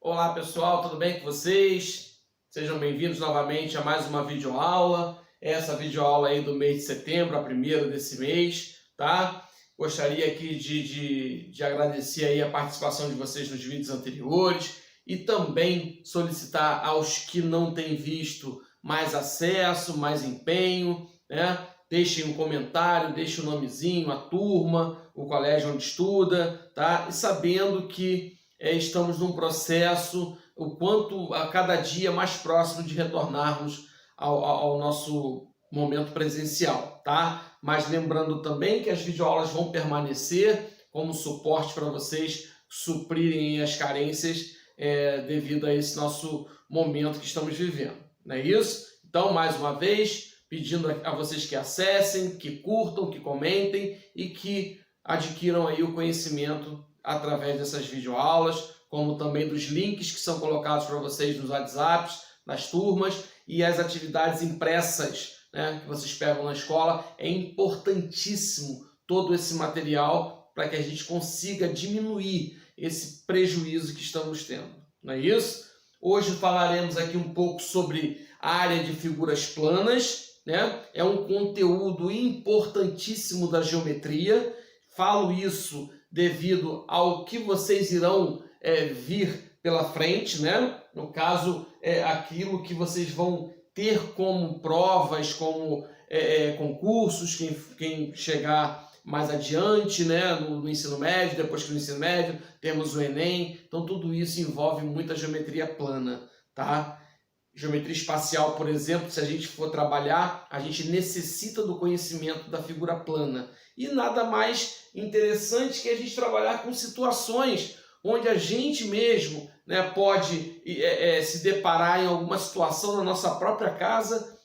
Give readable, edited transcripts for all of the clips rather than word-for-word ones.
Olá pessoal, tudo bem com vocês? Sejam bem-vindos novamente a mais uma videoaula. Essa videoaula aí do mês de setembro, a primeira desse mês, tá? Gostaria aqui de agradecer aí a participação de vocês nos vídeos anteriores e também solicitar aos que não têm visto mais acesso, mais empenho, né? Deixem um comentário, deixem o nomezinho, a turma, o colégio onde estuda, tá? E sabendo que estamos num processo, o quanto a cada dia mais próximo de retornarmos ao nosso momento presencial, tá? Mas lembrando também que as videoaulas vão permanecer como suporte para vocês suprirem as carências devido a esse nosso momento que estamos vivendo, não é isso? Então, mais uma vez, pedindo a vocês que acessem, que curtam, que comentem e que adquiram aí o conhecimento através dessas videoaulas, como também dos links que são colocados para vocês nos WhatsApps, nas turmas e as atividades impressas, né, que vocês pegam na escola. É importantíssimo todo esse material para que a gente consiga diminuir esse prejuízo que estamos tendo, não é isso? Hoje falaremos aqui um pouco sobre a área de figuras planas, né? É um conteúdo importantíssimo da geometria. Falo isso devido ao que vocês irão vir pela frente, né? No caso, aquilo que vocês vão ter como provas, como concursos, quem chegar mais adiante, né? No ensino médio, depois que no ensino médio temos o Enem. Então tudo isso envolve muita geometria plana, tá? Geometria espacial, por exemplo, se a gente for trabalhar, a gente necessita do conhecimento da figura plana. E nada mais interessante que a gente trabalhar com situações onde a gente mesmo, né, pode se deparar em alguma situação na nossa própria casa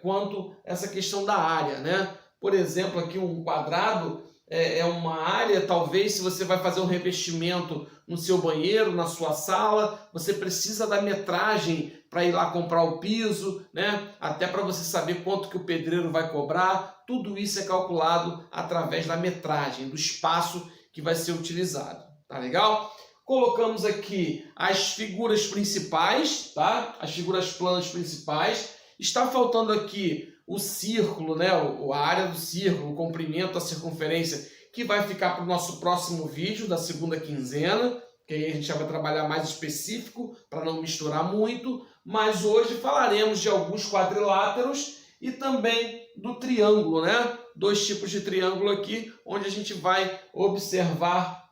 quanto essa questão da área, né? Por exemplo, aqui um quadrado é uma área, talvez, se você vai fazer um revestimento no seu banheiro, na sua sala, você precisa da metragem para ir lá comprar o piso, né? Até para você saber quanto que o pedreiro vai cobrar. Tudo isso é calculado através da metragem, do espaço que vai ser utilizado. Tá legal? Colocamos aqui as figuras principais, tá? As figuras planas principais. Está faltando aqui o círculo, né? A área do círculo, o comprimento, a circunferência, que vai ficar para o nosso próximo vídeo da segunda quinzena, que aí a gente já vai trabalhar mais específico para não misturar muito, mas hoje falaremos de alguns quadriláteros e também do triângulo, né? Dois tipos de triângulo aqui, onde a gente vai observar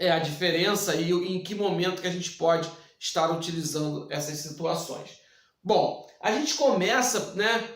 a diferença e em que momento que a gente pode estar utilizando essas situações. Bom, a gente começa, né,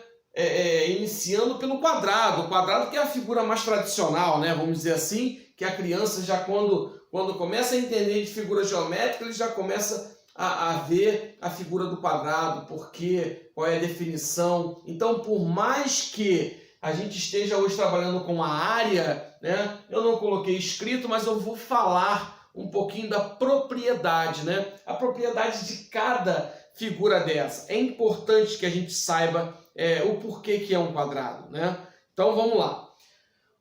iniciando pelo quadrado. O quadrado que é a figura mais tradicional, né, vamos dizer assim, que a criança já quando começa a entender de figura geométrica, ele já começa a ver a figura do quadrado, porque qual é a definição. Então, por mais que a gente esteja hoje trabalhando com a área, né, eu não coloquei escrito, mas eu vou falar um pouquinho da propriedade, né, a propriedade de cada figura dessa. É importante que a gente saiba o porquê que é um quadrado, né? Então vamos lá.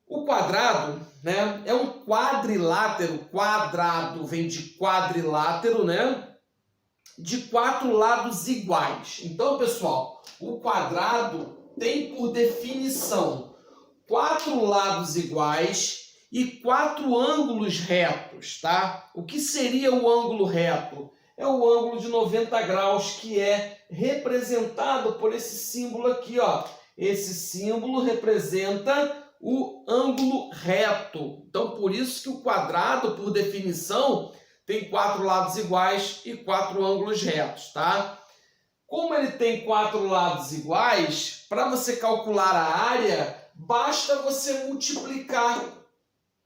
O quadrado, né, é um quadrilátero. Quadrado vem de quadrilátero, né? De quatro lados iguais. Então, pessoal, o quadrado tem por definição quatro lados iguais e quatro ângulos retos, tá? O que seria o ângulo reto? É o ângulo de 90 graus, que é representado por esse símbolo aqui, ó. Esse símbolo representa o ângulo reto. Então, por isso que o quadrado, por definição, tem quatro lados iguais e quatro ângulos retos, tá? Como ele tem quatro lados iguais, para você calcular a área, basta você multiplicar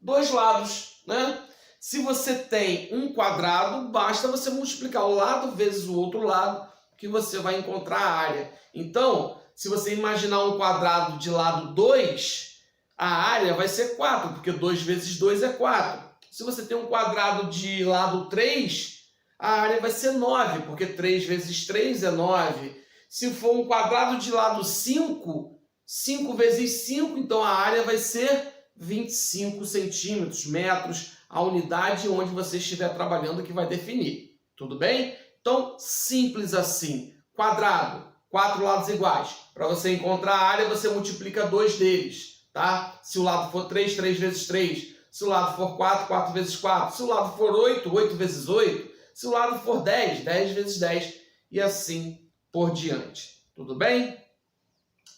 dois lados, né? Se você tem um quadrado, basta você multiplicar o lado vezes o outro lado, que você vai encontrar a área. Então, se você imaginar um quadrado de lado 2, a área vai ser 4, porque 2 vezes 2 é 4. Se você tem um quadrado de lado 3, a área vai ser 9, porque 3 vezes 3 é 9. Se for um quadrado de lado 5, 5 vezes 5, então a área vai ser 25 centímetros, metros, a unidade onde você estiver trabalhando que vai definir. Tudo bem? Então, simples assim. Quadrado, 4 lados iguais. Para você encontrar a área, você multiplica 2 deles, tá? Se o lado for 3, 3 vezes 3. Se o lado for 4, 4 vezes 4. Se o lado for 8, 8 vezes 8. Se o lado for 10, 10 vezes 10. E assim por diante. Tudo bem?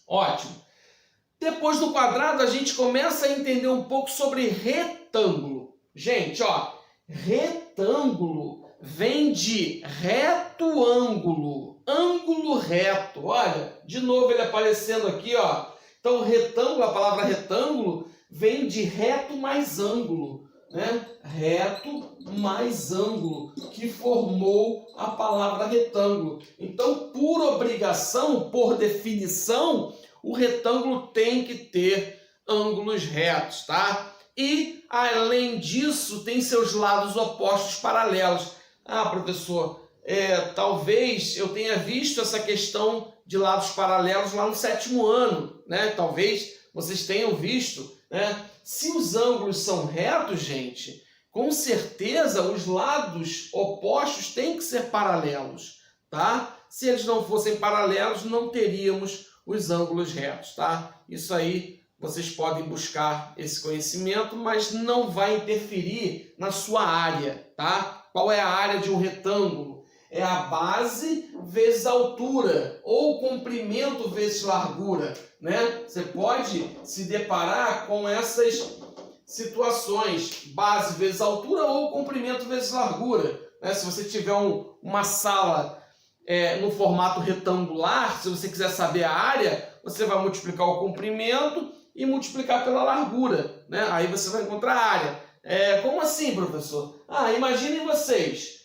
Ótimo. Depois do quadrado, a gente começa a entender um pouco sobre retângulo. Gente, ó, retângulo vem de reto ângulo, ângulo reto. Olha, de novo ele aparecendo aqui, ó. Então, retângulo, a palavra retângulo vem de reto mais ângulo, né? Reto mais ângulo, que formou a palavra retângulo. Então, por obrigação, por definição, o retângulo tem que ter ângulos retos, tá? E, além disso, tem seus lados opostos paralelos. Ah, professor, talvez eu tenha visto essa questão de lados paralelos lá no 7º ano, né? Talvez vocês tenham visto, né? Se os ângulos são retos, gente, com certeza os lados opostos têm que ser paralelos, tá? Se eles não fossem paralelos, não teríamos os ângulos retos, tá? Isso aí vocês podem buscar esse conhecimento, mas não vai interferir na sua área, tá? Qual é a área de um retângulo? É a base vezes a altura, ou comprimento vezes largura, né? Você pode se deparar com essas situações, base vezes altura ou comprimento vezes largura, né? Se você tiver uma sala no formato retangular, se você quiser saber a área, você vai multiplicar o comprimento e multiplicar pela largura, né? Aí você vai encontrar a área. Como assim, professor? Imaginem vocês,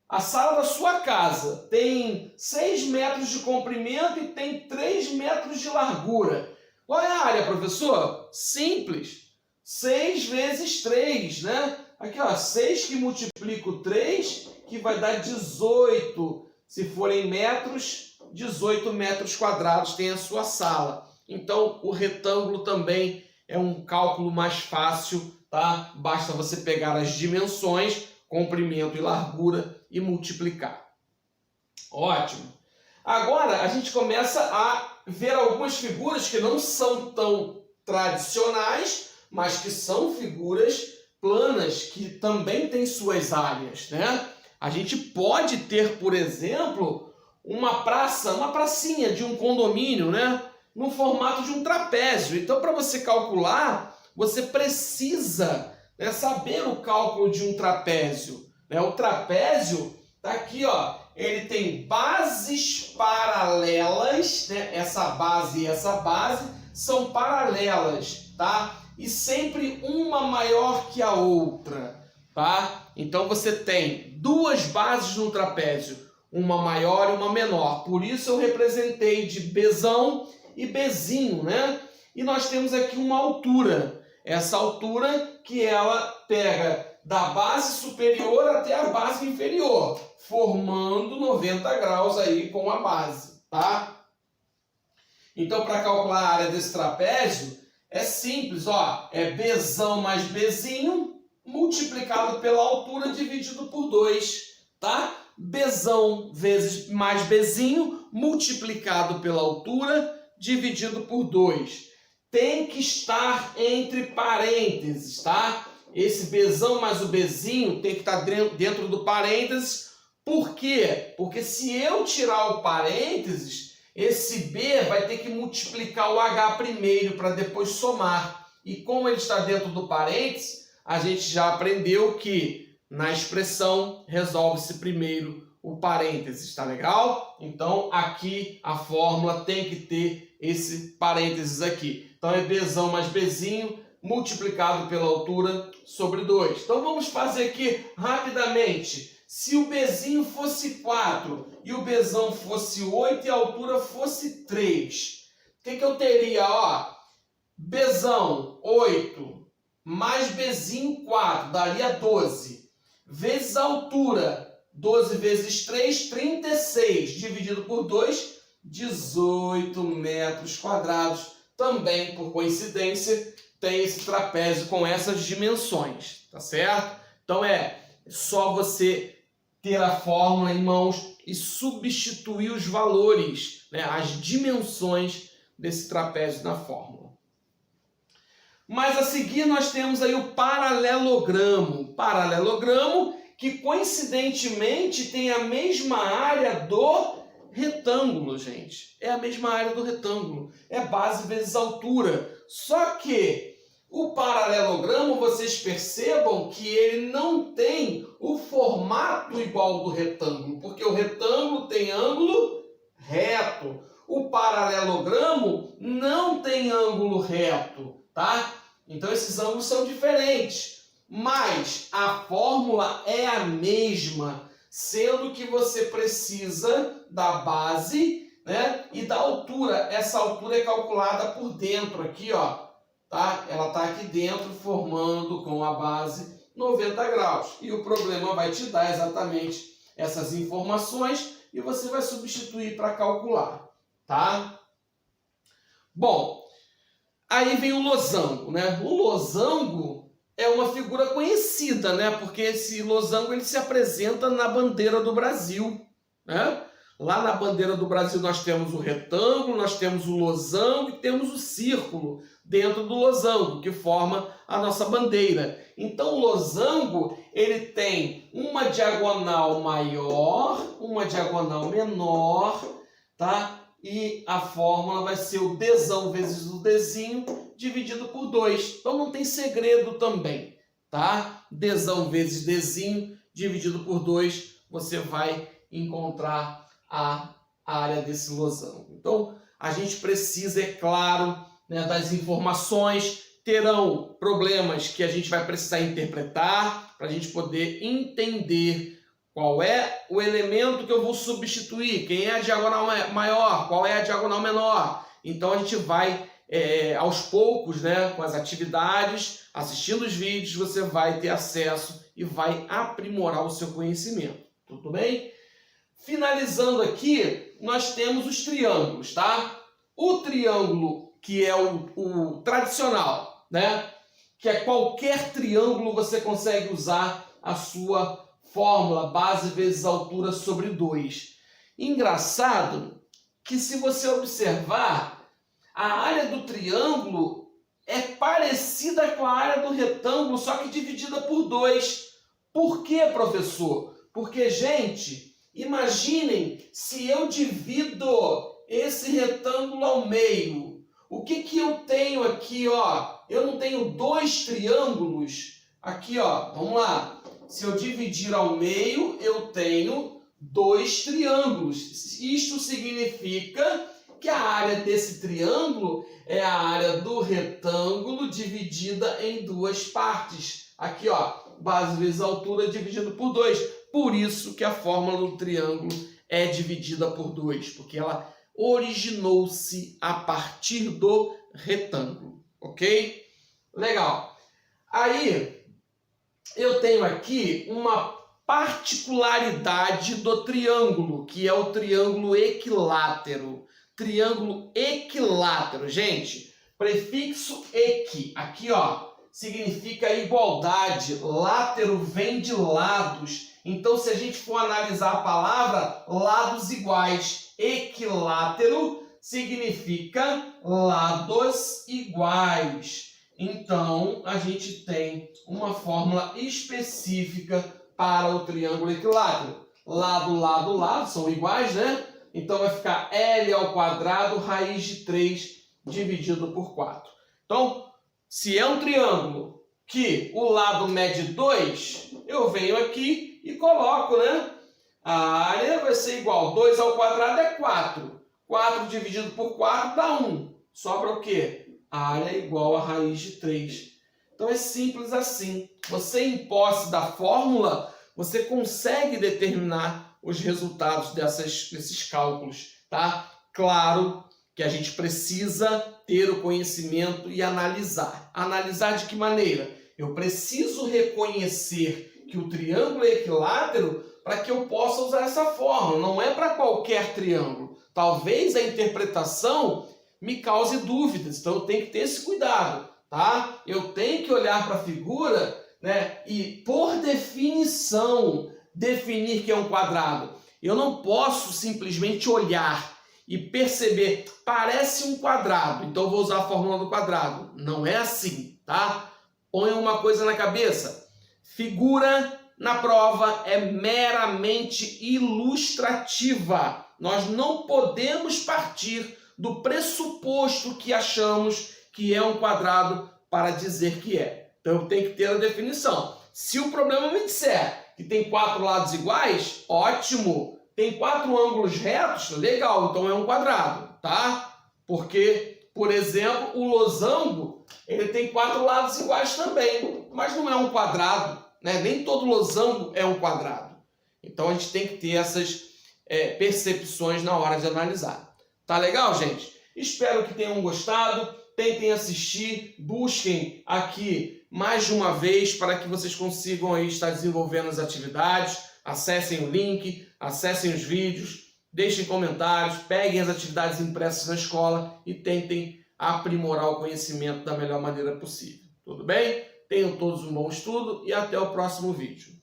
a sala da sua casa tem 6 metros de comprimento e tem 3 metros de largura. Qual é a área, professor? Simples. 6 vezes 3, né? Aqui, ó, 6 que multiplica o 3, que vai dar 18. Se forem metros, 18 metros quadrados tem a sua sala. Então, o retângulo também é um cálculo mais fácil, tá? Basta você pegar as dimensões, comprimento e largura e multiplicar. Ótimo! Agora, a gente começa a ver algumas figuras que não são tão tradicionais, mas que são figuras planas, que também têm suas áreas, né? A gente pode ter, por exemplo, uma pracinha de um condomínio, né? No formato de um trapézio. Então, para você calcular, você precisa, né, saber o cálculo de um trapézio, né? O trapézio está aqui, ó. Ele tem bases paralelas, né? Essa base e essa base são paralelas, tá? E sempre uma maior que a outra, tá? Então você tem duas bases no trapézio, uma maior e uma menor. Por isso eu representei de Bzão e Bzinho, né? E nós temos aqui uma altura. Essa altura que ela pega da base superior até a base inferior, formando 90 graus aí com a base, tá? Então, para calcular a área desse trapézio, é simples, ó. É Bzão mais Bzinho multiplicado pela altura dividido por 2, tá? Bzão vezes mais Bzinho multiplicado pela altura dividido por 2. Tem que estar entre parênteses, tá? Esse Bzão mais o Bzinho tem que estar dentro do parênteses. Por quê? Porque se eu tirar o parênteses, esse B vai ter que multiplicar o H primeiro para depois somar. E como ele está dentro do parênteses, a gente já aprendeu que na expressão resolve-se primeiro o parênteses, tá legal? Então aqui a fórmula tem que ter esse parênteses aqui. Então é Bzão mais Bzinho multiplicado pela altura sobre 2. Então vamos fazer aqui rapidamente. Se o Bzinho fosse 4 e o Bzão fosse 8 e a altura fosse 3, o que eu teria? Ó, Bzão 8 mais Bzinho 4 daria 12. Vezes a altura, 12 vezes 3, 36. Dividido por 2, 18 metros quadrados. Também, por coincidência, tem esse trapézio com essas dimensões, tá certo? Então é só você ter a fórmula em mãos e substituir os valores, né, as dimensões desse trapézio na fórmula. Mas a seguir nós temos aí o paralelogramo. Paralelogramo que coincidentemente tem a mesma área do retângulo, gente. É a mesma área do retângulo. É base vezes altura. Só que o paralelogramo, vocês percebam que ele não tem o formato igual ao do retângulo, porque o retângulo tem ângulo reto. O paralelogramo não tem ângulo reto, tá? Então esses ângulos são diferentes, mas a fórmula é a mesma, sendo que você precisa da base, né, e da altura. Essa altura é calculada por dentro aqui, ó, tá? Ela está aqui dentro formando com a base 90 graus. E o problema vai te dar exatamente essas informações e você vai substituir para calcular, tá? Bom, aí vem o losango, né? O losango é uma figura conhecida, né? Porque esse losango ele se apresenta na bandeira do Brasil, né? Lá na bandeira do Brasil nós temos o retângulo, nós temos o losango e temos o círculo dentro do losango, que forma a nossa bandeira. Então o losango ele tem uma diagonal maior, uma diagonal menor, tá? E a fórmula vai ser o Dzão vezes o Dzinho dividido por 2. Então não tem segredo também, tá? Dzão vezes Dzinho dividido por 2, você vai encontrar a área desse losango. Então a gente precisa, é claro, né, das informações. Terão problemas que a gente vai precisar interpretar para a gente poder entender qual é o elemento que eu vou substituir, quem é a diagonal maior, qual é a diagonal menor. Então a gente vai, aos poucos, né, com as atividades, assistindo os vídeos, você vai ter acesso e vai aprimorar o seu conhecimento. Tudo bem? Finalizando aqui, nós temos os triângulos, tá? O triângulo que é o tradicional, né? Que é qualquer triângulo você consegue usar a sua fórmula base vezes altura sobre 2. Engraçado que se você observar, a área do triângulo é parecida com a área do retângulo, só que dividida por 2. Por quê, professor? Porque, gente, imaginem se eu divido esse retângulo ao meio. O que eu tenho aqui, ó? Eu não tenho 2 triângulos. Aqui, ó, vamos lá. Se eu dividir ao meio, eu tenho 2 triângulos. Isto significa que a área desse triângulo é a área do retângulo dividida em 2 partes. Aqui, ó, base vezes altura dividido por 2. Por isso que a fórmula do triângulo é dividida por 2, porque ela originou-se a partir do retângulo, ok? Legal. Aí, eu tenho aqui uma particularidade do triângulo, que é o triângulo equilátero. Triângulo equilátero, gente, prefixo equi, aqui ó, significa igualdade, látero vem de lados. Então, se a gente for analisar a palavra, lados iguais, equilátero significa lados iguais. Então, a gente tem uma fórmula específica para o triângulo equilátero. Lado, lado, lado, são iguais, né? Então, vai ficar L ao quadrado, raiz de 3, dividido por 4. Então, se é um triângulo que o lado mede 2, eu venho aqui e coloco, né? A área vai ser igual, 2 ao quadrado é 4. 4 dividido por 4 dá 1. Sobra o quê? A área é igual a raiz de 3. Então é simples assim. Você, em posse da fórmula, você consegue determinar os resultados desses cálculos, tá? Claro que a gente precisa ter o conhecimento e analisar. Analisar de que maneira? Eu preciso reconhecer que o triângulo é equilátero para que eu possa usar essa fórmula. Não é para qualquer triângulo. Talvez a interpretação me cause dúvidas, então eu tenho que ter esse cuidado, tá? Eu tenho que olhar para a figura, né? E, por definição, definir que é um quadrado? Eu não posso simplesmente olhar e perceber, parece um quadrado, então eu vou usar a fórmula do quadrado. Não é assim, tá? Põe uma coisa na cabeça. Figura na prova é meramente ilustrativa. Nós não podemos partir do pressuposto que achamos que é um quadrado para dizer que é. Então eu tenho que ter a definição. Se o problema me disser que tem 4 lados iguais, ótimo. Tem 4 ângulos retos, legal, então é um quadrado, tá? Porque, por exemplo, o losango, ele tem 4 lados iguais também, mas não é um quadrado, né? Nem todo losango é um quadrado. Então a gente tem que ter essas percepções na hora de analisar. Tá legal, gente? Espero que tenham gostado. Tentem assistir, busquem aqui mais de uma vez para que vocês consigam aí estar desenvolvendo as atividades. Acessem o link, acessem os vídeos, deixem comentários, peguem as atividades impressas na escola e tentem aprimorar o conhecimento da melhor maneira possível. Tudo bem? Tenham todos um bom estudo e até o próximo vídeo.